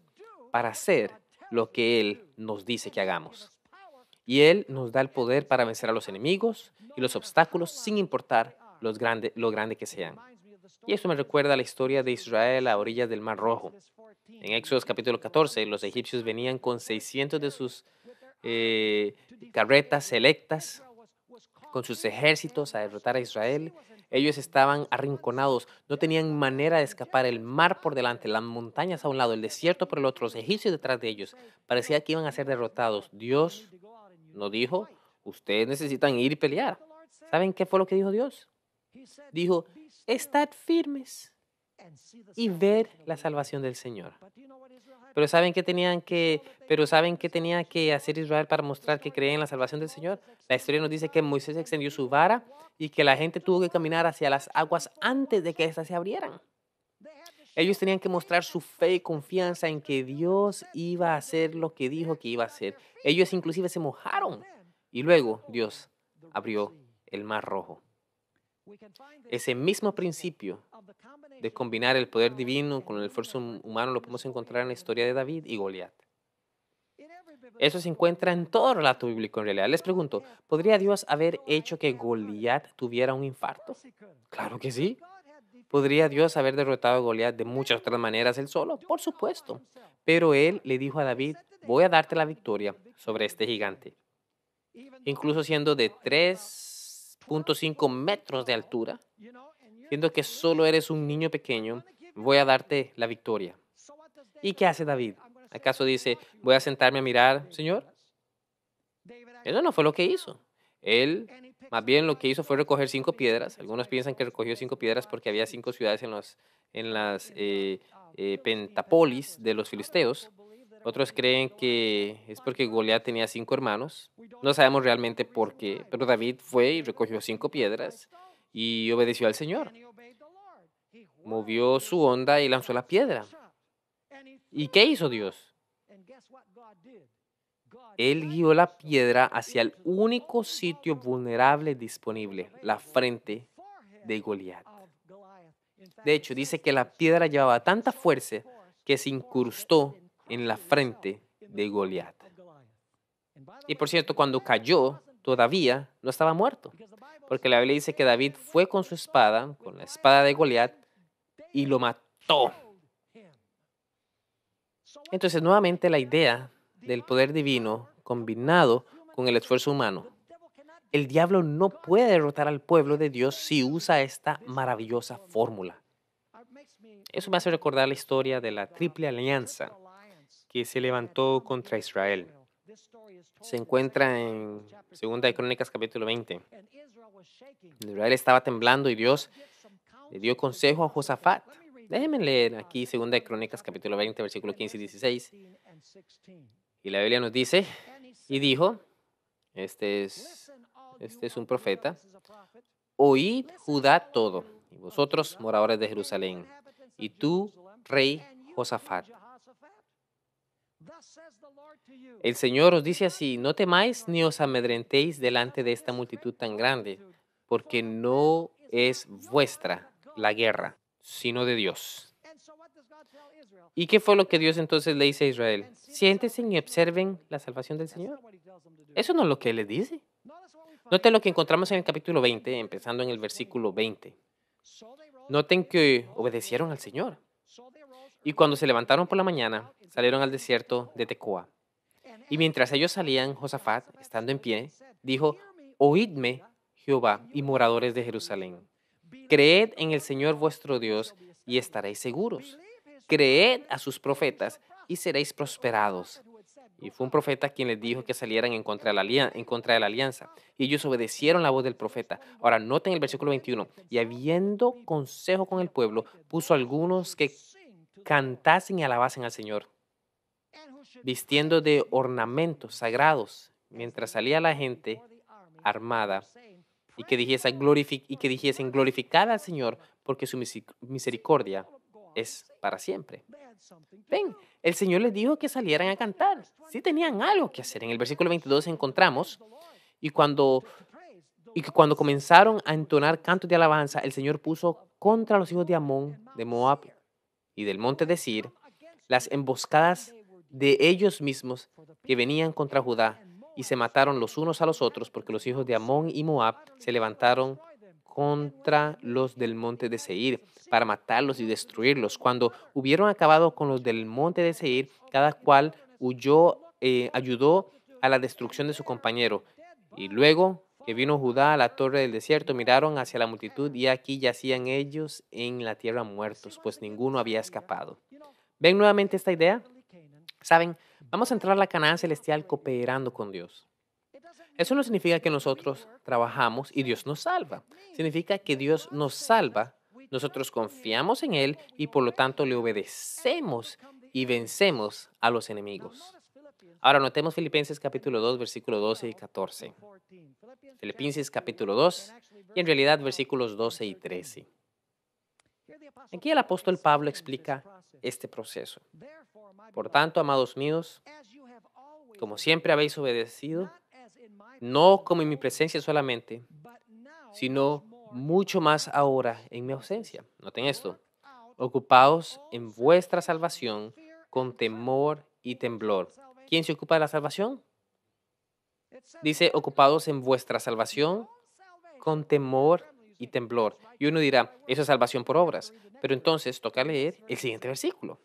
Speaker 1: para hacer lo que Él nos dice que hagamos. Y Él nos da el poder para vencer a los enemigos y los obstáculos sin importar lo grande que sean. Y esto me recuerda a la historia de Israel a orillas del Mar Rojo. En Éxodo capítulo 14, los egipcios venían con 600 de sus carretas selectas, con sus ejércitos a derrotar a Israel. Ellos estaban arrinconados, no tenían manera de escapar, el mar por delante, las montañas a un lado, el desierto por el otro, los egipcios detrás de ellos. Parecía que iban a ser derrotados. Dios no dijo, ustedes necesitan ir y pelear. ¿Saben qué fue lo que dijo Dios? Dijo, estad firmes y ver la salvación del Señor. Pero ¿saben qué tenía que hacer Israel para mostrar que creía en la salvación del Señor? La historia nos dice que Moisés extendió su vara y que la gente tuvo que caminar hacia las aguas antes de que éstas se abrieran. Ellos tenían que mostrar su fe y confianza en que Dios iba a hacer lo que dijo que iba a hacer. Ellos inclusive se mojaron y luego Dios abrió el Mar Rojo. Ese mismo principio de combinar el poder divino con el esfuerzo humano lo podemos encontrar en la historia de David y Goliat. Eso se encuentra en todo relato bíblico en realidad. Les pregunto, ¿podría Dios haber hecho que Goliat tuviera un infarto? Claro que sí. ¿Podría Dios haber derrotado a Goliat de muchas otras maneras él solo? Por supuesto. Pero él le dijo a David, voy a darte la victoria sobre este gigante. Incluso siendo de 3.5 metros de altura, siendo que solo eres un niño pequeño, voy a darte la victoria. ¿Y qué hace David? ¿Acaso dice, voy a sentarme a mirar, Señor? Eso no fue lo que hizo. Él, más bien lo que hizo fue recoger 5 piedras. Algunos piensan que recogió 5 piedras porque había 5 ciudades en las pentapolis de los filisteos. Otros creen que es porque Goliat tenía 5 hermanos. No sabemos realmente por qué, pero David fue y recogió 5 piedras y obedeció al Señor. Movió su onda y lanzó la piedra. ¿Y qué hizo Dios? Él guió la piedra hacia el único sitio vulnerable disponible, la frente de Goliat. De hecho, dice que la piedra llevaba tanta fuerza que se incrustó en la frente de Goliat. Y por cierto, cuando cayó, todavía no estaba muerto, porque la Biblia dice que David fue con su espada, con la espada de Goliat, y lo mató. Entonces, nuevamente la idea del poder divino combinado con el esfuerzo humano. El diablo no puede derrotar al pueblo de Dios si usa esta maravillosa fórmula. Eso me hace recordar la historia de la Triple Alianza que se levantó contra Israel. Se encuentra en 2 capítulo 20. Israel estaba temblando y Dios le dio consejo a Josafat. Déjenme leer aquí 2 capítulo 20, versículo 15 y 16. Y la Biblia nos dice, y dijo, este es un profeta, oíd Judá todo, y vosotros moradores de Jerusalén, y tú, rey Josafat. El Señor os dice así, no temáis ni os amedrentéis delante de esta multitud tan grande, porque no es vuestra la guerra, sino de Dios. ¿Y qué fue lo que Dios entonces le dice a Israel? Siéntense y observen la salvación del Señor. Eso no es lo que Él les dice. Noten lo que encontramos en el capítulo 20, empezando en el versículo 20. Noten que obedecieron al Señor. Y cuando se levantaron por la mañana, salieron al desierto de Tecoa. Y mientras ellos salían, Josafat, estando en pie, dijo, oídme, Jehová y moradores de Jerusalén. Creed en el Señor vuestro Dios y estaréis seguros. Creed a sus profetas y seréis prosperados. Y fue un profeta quien les dijo que salieran en contra de la alianza. Y ellos obedecieron la voz del profeta. Ahora, noten el versículo 21. Y habiendo consejo con el pueblo, puso algunos que cantasen y alabasen al Señor, vistiendo de ornamentos sagrados, mientras salía la gente armada, y que dijesen glorificad al Señor, porque su misericordia es para siempre. Ven, el Señor les dijo que salieran a cantar. Sí tenían algo que hacer. En el versículo 22 encontramos, y que cuando comenzaron a entonar cantos de alabanza, el Señor puso contra los hijos de Amón, de Moab y del monte de Sir, las emboscadas de ellos mismos que venían contra Judá, y se mataron los unos a los otros, porque los hijos de Amón y Moab se levantaron contra los del monte de Seir para matarlos y destruirlos. Cuando hubieron acabado con los del monte de Seir, cada cual ayudó a la destrucción de su compañero. Y luego que vino Judá a la torre del desierto, miraron hacia la multitud y aquí yacían ellos en la tierra muertos, pues ninguno había escapado. ¿Ven nuevamente esta idea? Saben, vamos a entrar a la Canaán celestial cooperando con Dios. Eso no significa que nosotros trabajamos y Dios nos salva. Significa que Dios nos salva, nosotros confiamos en Él y por lo tanto le obedecemos y vencemos a los enemigos. Ahora notemos Filipenses capítulo 2, versículos 12 y 14. Filipenses capítulo 2 y en realidad versículos 12 y 13. Aquí el apóstol Pablo explica este proceso. Por tanto, amados míos, como siempre habéis obedecido, no como en mi presencia solamente, sino mucho más ahora en mi ausencia. Noten esto. Ocupaos en vuestra salvación con temor y temblor. ¿Quién se ocupa de la salvación? Dice, ocupados en vuestra salvación con temor y temblor. Y uno dirá, eso es salvación por obras. Pero entonces toca leer el siguiente versículo.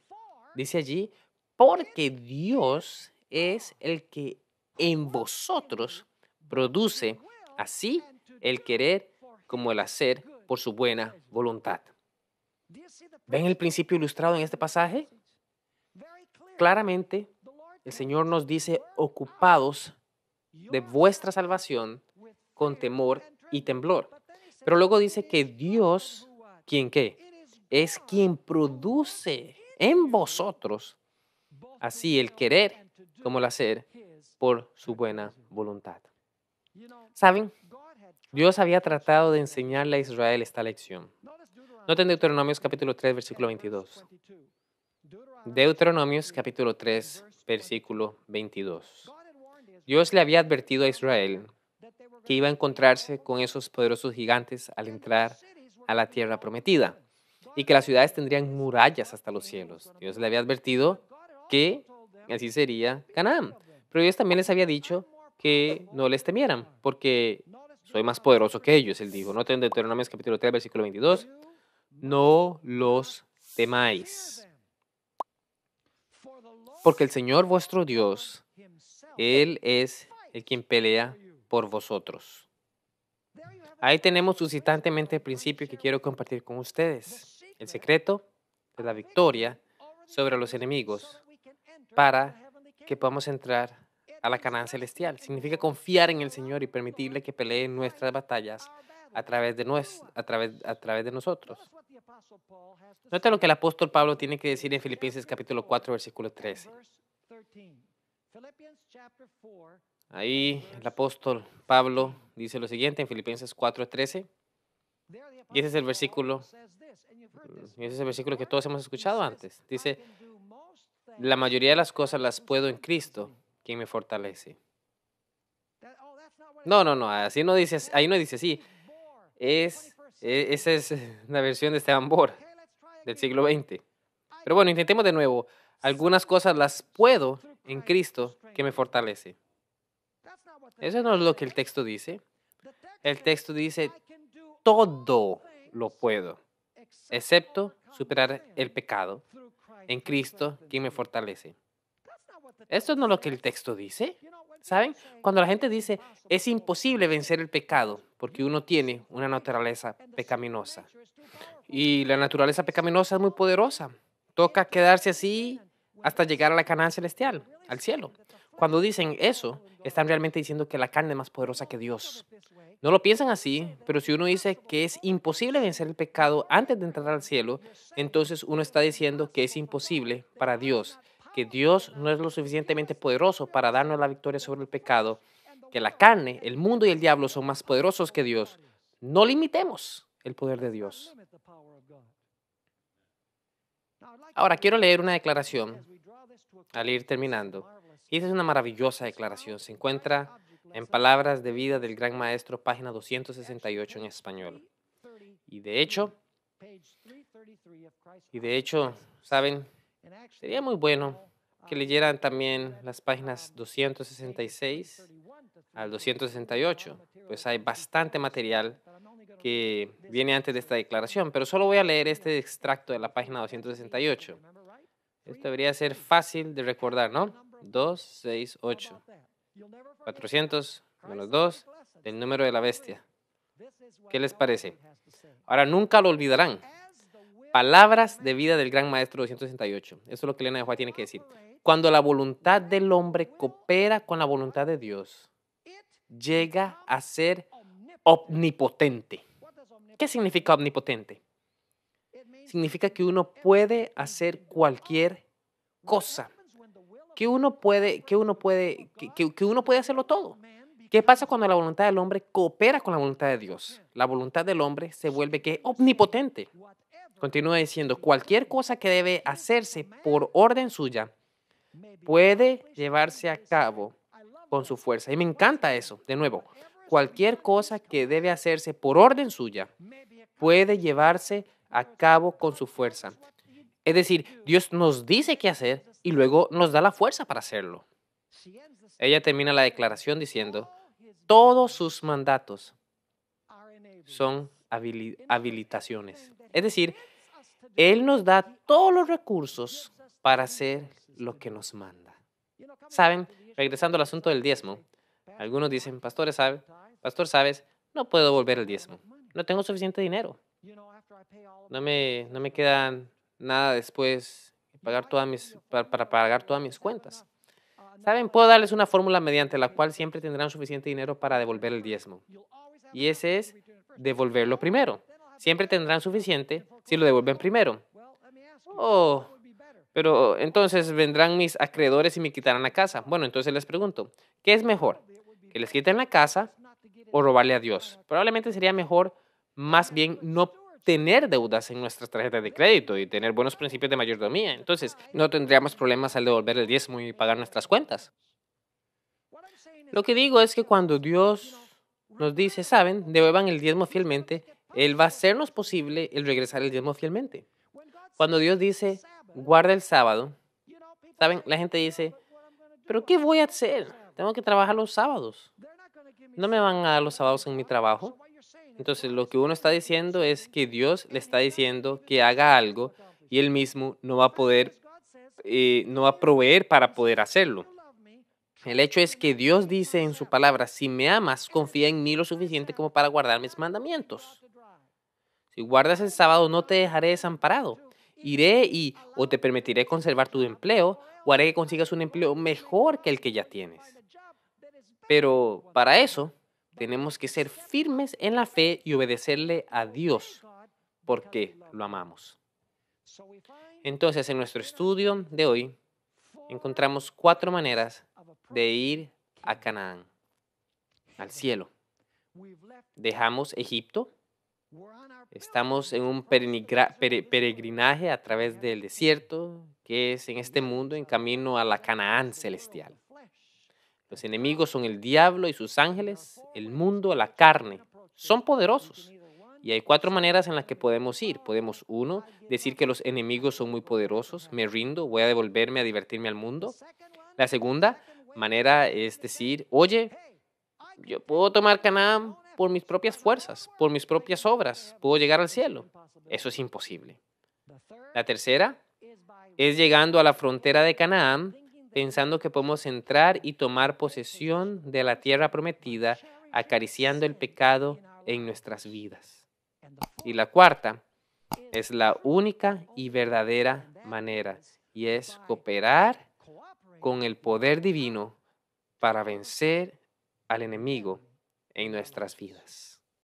Speaker 1: Dice allí, porque Dios es el que en vosotros produce así el querer como el hacer por su buena voluntad. ¿Ven el principio ilustrado en este pasaje? Claramente, el Señor nos dice, ocupados de vuestra salvación con temor y temblor. Pero luego dice que Dios, ¿quién qué? Es quien produce en vosotros así el querer como el hacer por su buena voluntad. ¿Saben? Dios había tratado de enseñarle a Israel esta lección. Noten Deuteronomios capítulo 3, versículo 22. Deuteronomios capítulo 3, versículo 22. Dios le había advertido a Israel que iba a encontrarse con esos poderosos gigantes al entrar a la tierra prometida y que las ciudades tendrían murallas hasta los cielos. Dios le había advertido que así sería Canaán. Pero Dios también les había dicho que no les temieran, porque soy más poderoso que ellos, él dijo. Noten Deuteronomios capítulo 3, versículo 22. No los temáis, porque el Señor vuestro Dios, Él es el quien pelea por vosotros. Ahí tenemos sustantemente el principio que quiero compartir con ustedes. El secreto de la victoria sobre los enemigos para que podamos entrar a la Canaán celestial. Significa confiar en el Señor y permitirle que pelee nuestras batallas a través de nosotros. Nota lo que el apóstol Pablo tiene que decir en Filipenses capítulo 4, versículo 13. Ahí el apóstol Pablo dice lo siguiente en Filipenses 4:13. Y ese es el versículo que todos hemos escuchado antes. Dice, la mayoría de las cosas las puedo en Cristo, quien me fortalece. No, así no dice, ahí no dice así. Esa es la versión de Esteban Bor del siglo XX. Pero bueno, intentemos de nuevo. Algunas cosas las puedo en Cristo que me fortalece. Eso no es lo que el texto dice. El texto dice, todo lo puedo, excepto superar el pecado en Cristo quien me fortalece. Esto no es lo que el texto dice. ¿Saben? Cuando la gente dice, es imposible vencer el pecado porque uno tiene una naturaleza pecaminosa. Y la naturaleza pecaminosa es muy poderosa. Toca quedarse así hasta llegar a la Canaán celestial, al cielo. Cuando dicen eso, están realmente diciendo que la carne es más poderosa que Dios. No lo piensan así, pero si uno dice que es imposible vencer el pecado antes de entrar al cielo, entonces uno está diciendo que es imposible para Dios, que Dios no es lo suficientemente poderoso para darnos la victoria sobre el pecado, que la carne, el mundo y el diablo son más poderosos que Dios. No limitemos el poder de Dios. Ahora quiero leer una declaración al ir terminando. Y esa es una maravillosa declaración. Se encuentra en Palabras de Vida del Gran Maestro, página 268 en español. Y de hecho, ¿saben? Sería muy bueno que leyeran también las páginas 266 al 268, pues hay bastante material que viene antes de esta declaración, pero solo voy a leer este extracto de la página 268. Esto debería ser fácil de recordar, ¿no? 268. 400 menos 2, el número de la bestia. ¿Qué les parece? Ahora, nunca lo olvidarán. Palabras de vida del Gran Maestro 268. Eso es lo que Elena de White tiene que decir. Cuando la voluntad del hombre coopera con la voluntad de Dios, llega a ser omnipotente. ¿Qué significa omnipotente? Significa que uno puede hacer cualquier cosa. Que uno puede hacerlo todo. ¿Qué pasa cuando la voluntad del hombre coopera con la voluntad de Dios? La voluntad del hombre se vuelve ¿qué? Omnipotente. Continúa diciendo, cualquier cosa que debe hacerse por orden suya puede llevarse a cabo con su fuerza. Y me encanta eso. De nuevo, cualquier cosa que debe hacerse por orden suya puede llevarse a cabo con su fuerza. Es decir, Dios nos dice qué hacer y luego nos da la fuerza para hacerlo. Ella termina la declaración diciendo, todos sus mandatos son habilitaciones. Es decir, Él nos da todos los recursos para hacer lo que nos manda. ¿Saben? Regresando al asunto del diezmo, algunos dicen, pastor, ¿sabes? No puedo devolver el diezmo. No tengo suficiente dinero. No me queda nada después para pagar todas mis cuentas. ¿Saben? Puedo darles una fórmula mediante la cual siempre tendrán suficiente dinero para devolver el diezmo. Y ese es devolverlo primero. Siempre tendrán suficiente si lo devuelven primero. Oh, pero entonces vendrán mis acreedores y me quitarán la casa. Bueno, entonces les pregunto, ¿qué es mejor? ¿Que les quiten la casa o robarle a Dios? Probablemente sería mejor más bien no tener deudas en nuestras tarjetas de crédito y tener buenos principios de mayordomía. Entonces, no tendríamos problemas al devolver el diezmo y pagar nuestras cuentas. Lo que digo es que cuando Dios nos dice, ¿saben? Devuelvan el diezmo fielmente, Él va a hacernos posible el regresar el diezmo fielmente. Cuando Dios dice, guarda el sábado, ¿saben? La gente dice, pero ¿qué voy a hacer? Tengo que trabajar los sábados. No me van a dar los sábados en mi trabajo. Entonces, lo que uno está diciendo es que Dios le está diciendo que haga algo y él mismo no va a poder, no va a proveer para poder hacerlo. El hecho es que Dios dice en su palabra, si me amas, confía en mí lo suficiente como para guardar mis mandamientos. Si guardas el sábado, no te dejaré desamparado. Iré y o te permitiré conservar tu empleo o haré que consigas un empleo mejor que el que ya tienes. Pero para eso, tenemos que ser firmes en la fe y obedecerle a Dios porque lo amamos. Entonces, en nuestro estudio de hoy, encontramos 4 maneras de ir a Canaán, al cielo. Dejamos Egipto, estamos en un peregrinaje a través del desierto, que es en este mundo en camino a la Canaán celestial. Los enemigos son el diablo y sus ángeles, el mundo, la carne. Son poderosos. Y hay 4 maneras en las que podemos ir. Podemos, 1, decir que los enemigos son muy poderosos, me rindo, voy a devolverme a divertirme al mundo. La segunda manera es decir, oye, yo puedo tomar Canaán por mis propias fuerzas, por mis propias obras, puedo llegar al cielo. Eso es imposible. La tercera es llegando a la frontera de Canaán, pensando que podemos entrar y tomar posesión de la tierra prometida, acariciando el pecado en nuestras vidas. Y la cuarta es la única y verdadera manera, y es cooperar con el poder divino para vencer al enemigo en nuestras vidas.